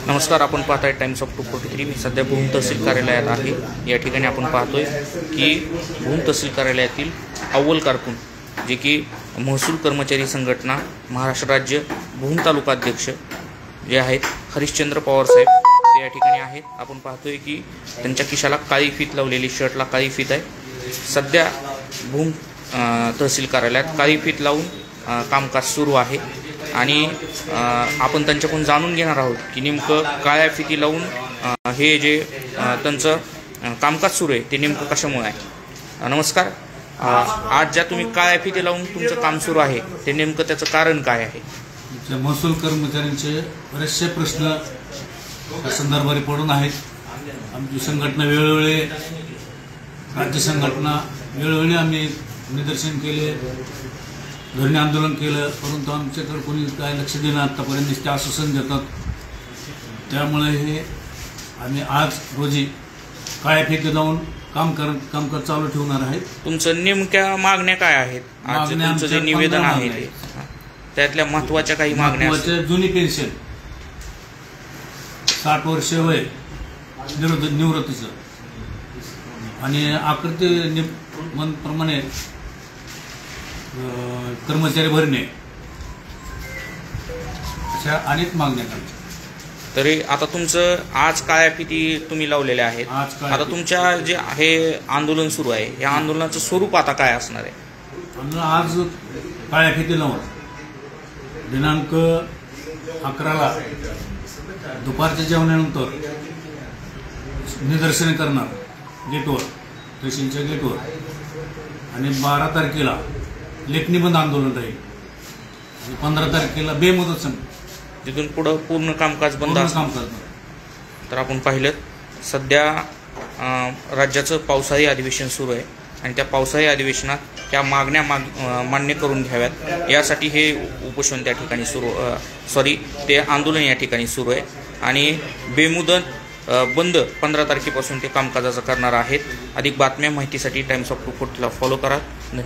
नमस्कार, आपण पाहताय टाइम्स ऑफ 243। मी सध्या भूम तहसील कार्यालयात आहे। या ठिकाणी आपण पाहतोय की भूम तहसील कार्यालयातील अव्वल कारकून जे की महसूल कर्मचारी संघटना महाराष्ट्र राज्य भूम तालुका अध्यक्ष जे आहेत हरिश्चंद्र पवार साहेब ते या ठिकाणी आहेत। आपण पाहतोय की त्यांच्या खिशाला काळी फीत लावलेली, शर्टला काळी फीत आहे। सध्या भूम तहसील कार्यालयात काळी फीत लावून कामकाज सुरू आहे आणि आपण त्यांच्याकडून जाणून घेणार आहोत की नेमकं काळ्या फिती लावून हे जे त्यांचं कामकाज सुरू आहे ते नेमकं कशामुळे आहे। नमस्कार, आज ज्या तुम्ही काळ्या फिती लावून तुमचं काम सुरू आहे ते नेमकं त्याचं कारण काय आहे? महसूल कर्मचाऱ्यांचे बरेचसे प्रश्न या संदर्भात पडून आहेत। आमची संघटना वेळोवेळी, राज्य संघटना वेळोवेळी आम्ही निदर्शन केले, धरणे आंदोलन केलं, परंतु आमच्याकडे कोणी काय लक्ष देणं आतापर्यंत ते आश्वासन देतात। त्यामुळे हे आम्ही आज रोजी काळ्या फिती लावून कामकाज चालू ठेवणार आहे। तुमचं नेमक्या मागण्या काय आहेत? आज तुमचं जे निवेदन आहे त्यातल्या महत्त्वाच्या काही मागण्या? जुनी पेन्शन, 60 वर्ष वय निवृत्तीचं आणि आकृती प्रमाणे कर्मचारी भरणे, अशा अनेक मागण्या आहेत। तरी आता तुमचं आज काळ्या फिती तुम्ही लावलेल्या आहेत। आता तुमच्या जे हे आंदोलन सुरू आहे या आंदोलनाचं स्वरूप आता काय असणार आहे? आज काळ्या फिती लावून दिनांक 11ला दुपारच्या जेवणानंतर निदर्शन करणार गेटवर, तहसीलच्या गेटवर, आणि 12 तारखेला लेखणीबंद आंदोलन राहील आणि 15 तारखेला बेमुदत संप, तिथून पुढं पूर्ण कामकाज बंद असणार। तर आपण पाहिलं सध्या राज्याचं पावसाळी अधिवेशन सुरू आहे आणि त्या पावसाळी अधिवेशनात त्या मागण्या मान्य करून घ्याव्यात यासाठी हे उपोषण त्या ठिकाणी ते आंदोलन या ठिकाणी सुरू आहे आणि बेमुदत बंद 15 तारखेपासून ते कामकाजाचं करणार आहेत। अधिक बातम्या माहितीसाठी टाइम्स ऑफ 243 ला फॉलो करा। धन्यवाद।